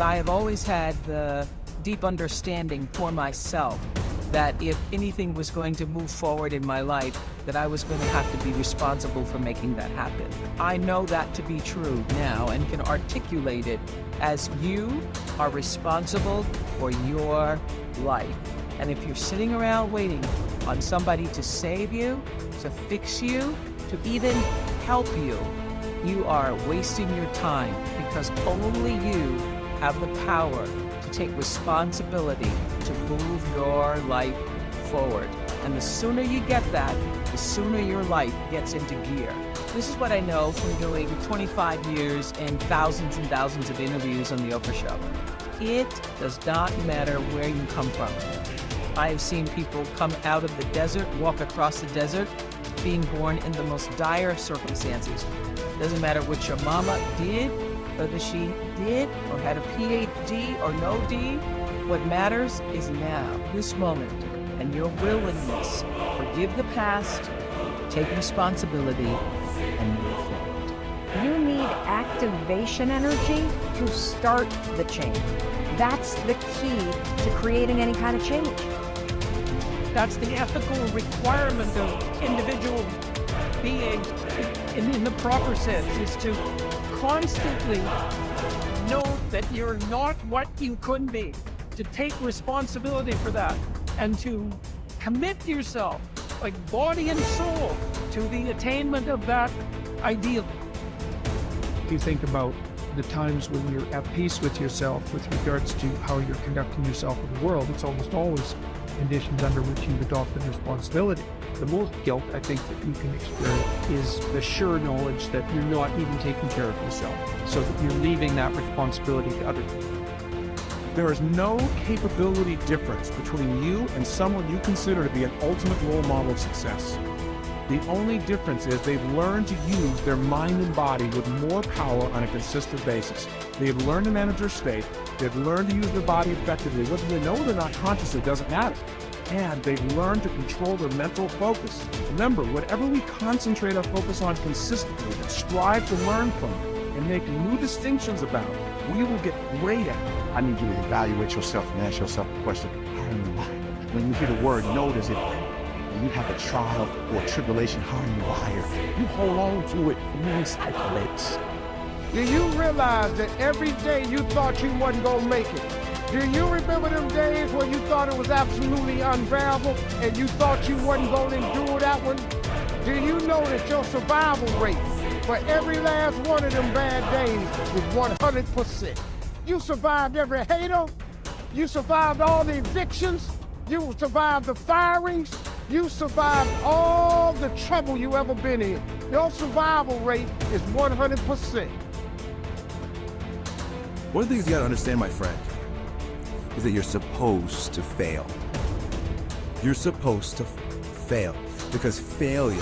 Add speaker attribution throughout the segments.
Speaker 1: I have always had the deep understanding for myself that if anything was going to move forward in my life, that I was going to have to be responsible for making that happen. I know that to be true now and can articulate it as you are responsible for your life. And if you're sitting around waiting on somebody to save you, to fix you, to even help you, you are wasting your time, because only you have the power to take responsibility to move your life forward. And the sooner you get that, the sooner your life gets into gear. This is what I know from doing 25 years and thousands of interviews on the Oprah Show. It does not matter where you come from. I have seen people come out of the desert, walk across the desert, being born in the most dire circumstances. Doesn't matter what your mama did, whether she did or had a PhD or no D. What matters is now, this moment, and your willingness to forgive the past, take responsibility, and move forward.
Speaker 2: You need activation energy to start the change. That's the key to creating any kind of change.
Speaker 3: That's the ethical requirement of individual being in the proper sense, is to constantly know that you're not what you could be, to take responsibility for that, and to commit yourself, like body and soul, to the attainment of that ideal.
Speaker 4: If you think about the times when you're at peace with yourself with regards to how you're conducting yourself in the world, it's almost always conditions under which you've adopted responsibility. The most guilt I think that you can experience is the sure knowledge that you're not even taking care of yourself, so that you're leaving that responsibility to other people.
Speaker 5: There is no capability difference between you and someone you consider to be an ultimate role model of success. The only difference is they've learned to use their mind and body with more power on a consistent basis. They've learned to manage their state. They've learned to use their body effectively. Whether they know it or not consciously doesn't matter. And they've learned to control their mental focus. Remember, whatever we concentrate our focus on consistently and strive to learn from it and make new distinctions about it, we will get great at it.
Speaker 6: I need you to evaluate yourself and ask yourself the question, how are you wired? When you hear the word notice it, when you have a trial or a tribulation, how are you wired? You hold on to it and you recycle it.
Speaker 7: Do you realize that every day you thought you wasn't gonna make it? Do you remember them days when you thought it was absolutely unbearable and you thought you wasn't gonna endure that one? Do you know that your survival rate for every last one of them bad days was 100%? You survived every hater, you survived all the evictions, you survived the firings, you survived all the trouble you ever been in. Your survival rate is 100%.
Speaker 8: One of the things you gotta understand, my friend, is that you're supposed to fail. You're supposed to fail, because failure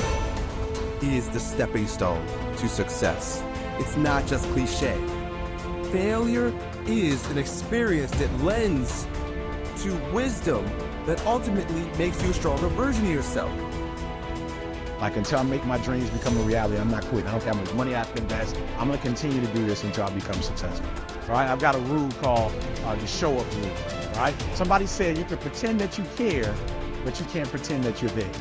Speaker 8: is the stepping stone to success. It's not just cliche. Failure is an experience that lends to wisdom that ultimately makes you a stronger version of yourself.
Speaker 6: Like, until I make my dreams become a reality, I'm not quitting. I don't care how much money I can invest. I'm gonna continue to do this until I become successful. All right, I've got a rule called the show up rule. All right, somebody said you can pretend that you care, but you can't pretend that you're there.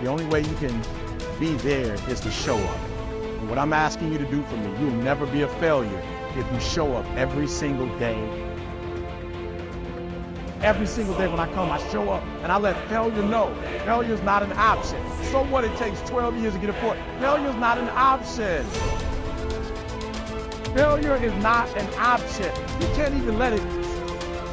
Speaker 6: The only way you can be there is to show up. And what I'm asking you to do for me, you'll never be a failure if you show up every single day. Every single day when I come, I show up and I let failure know. Failure is not an option. So what, it takes 12 years to get a point. Failure is not an option. Failure is not an option. You can't even let it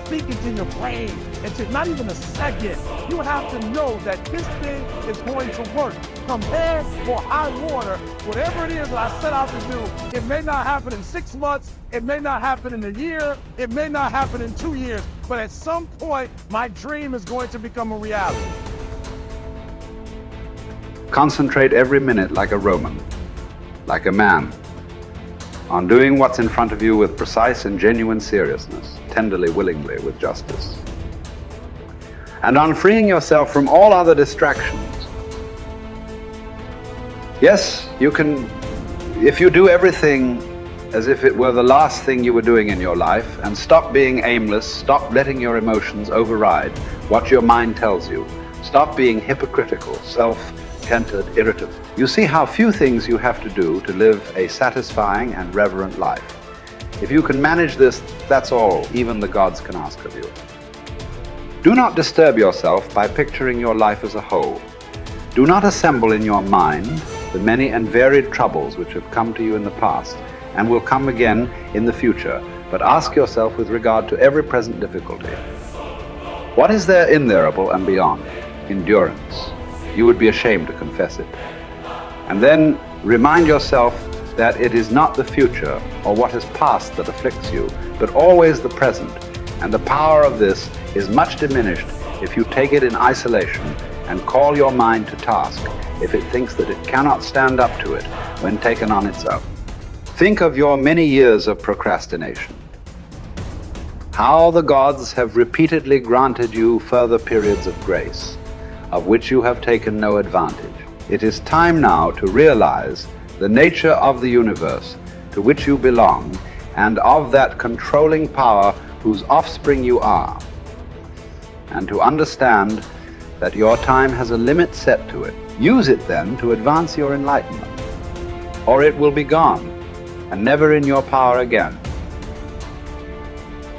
Speaker 6: speak into your brain into not even a second. You have to know that this thing is going to work. Come bad or high water, whatever it is that I set out to do, it may not happen in 6 months, it may not happen in a year, it may not happen in 2 years, but at some point, my dream is going to become a reality.
Speaker 9: Concentrate every minute like a Roman, like a man, on doing what's in front of you with precise and genuine seriousness, tenderly, willingly, with justice. And on freeing yourself from all other distractions. Yes, you can, if you do everything as if it were the last thing you were doing in your life, and stop being aimless, stop letting your emotions override what your mind tells you. Stop being hypocritical, self-centered, irritable. You see how few things you have to do to live a satisfying and reverent life. If you can manage this, that's all even the gods can ask of you. Do not disturb yourself by picturing your life as a whole. Do not assemble in your mind the many and varied troubles which have come to you in the past and will come again in the future, but ask yourself with regard to every present difficulty, what is there innerable and beyond? Endurance. You would be ashamed to confess it. And then remind yourself that it is not the future or what is past that afflicts you, but always the present, and the power of this is much diminished if you take it in isolation and call your mind to task if it thinks that it cannot stand up to it when taken on its own. Think of your many years of procrastination. How the gods have repeatedly granted you further periods of grace, of which you have taken no advantage. It is time now to realize the nature of the universe to which you belong and of that controlling power whose offspring you are, and to understand that your time has a limit set to it. Use it then to advance your enlightenment, or it will be gone and never in your power again.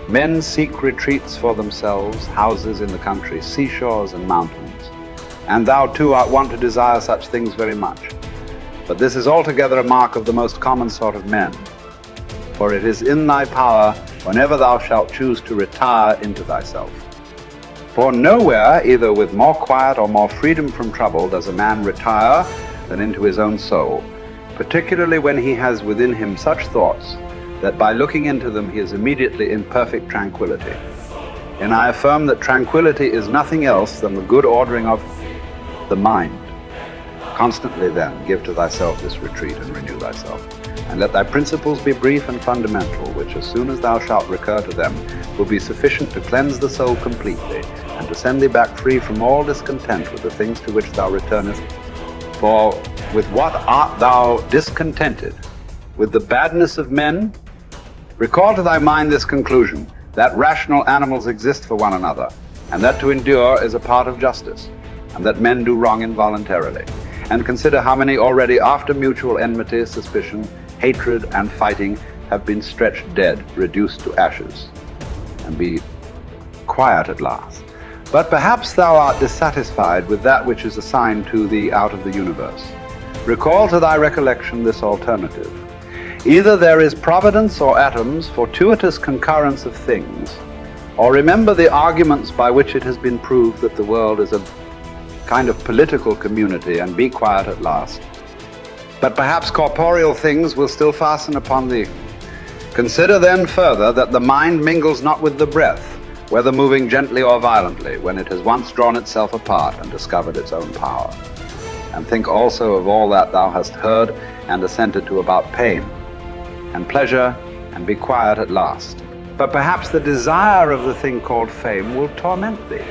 Speaker 9: Men seek retreats for themselves, houses in the country, seashores and mountains, and thou too art wont to desire such things very much. But this is altogether a mark of the most common sort of men, for it is in thy power whenever thou shalt choose to retire into thyself. For nowhere, either with more quiet or more freedom from trouble, does a man retire than into his own soul, particularly when he has within him such thoughts that by looking into them he is immediately in perfect tranquility. And I affirm that tranquility is nothing else than the good ordering of the mind. Constantly then give to thyself this retreat and renew thyself, and let thy principles be brief and fundamental, which as soon as thou shalt recur to them will be sufficient to cleanse the soul completely and to send thee back free from all discontent with the things to which thou returnest. For with what art thou discontented? With the badness of men? Recall to thy mind this conclusion, that rational animals exist for one another, and that to endure is a part of justice, and that men do wrong involuntarily. And consider how many already after mutual enmity, suspicion, hatred, and fighting have been stretched dead, reduced to ashes, and be quiet at last. But perhaps thou art dissatisfied with that which is assigned to thee out of the universe. Recall to thy recollection this alternative. Either there is providence or atoms, fortuitous concurrence of things, or remember the arguments by which it has been proved that the world is a kind of political community, and be quiet at last. But perhaps corporeal things will still fasten upon thee. Consider then further that the mind mingles not with the breath, whether moving gently or violently, when it has once drawn itself apart and discovered its own power. And think also of all that thou hast heard and assented to about pain and pleasure, and be quiet at last. But perhaps the desire of the thing called fame will torment thee.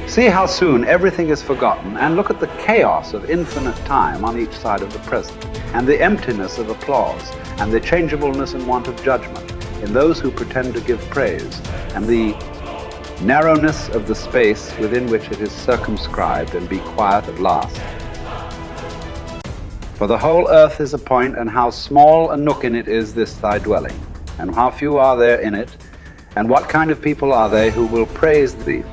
Speaker 9: See how soon everything is forgotten, and look at the chaos of infinite time on each side of the present, and the emptiness of applause, and the changeableness and want of judgment in those who pretend to give praise, and the narrowness of the space within which it is circumscribed, and be quiet at last. For the whole earth is a point, and how small a nook in it is this thy dwelling, and how few are there in it, and what kind of people are they who will praise thee?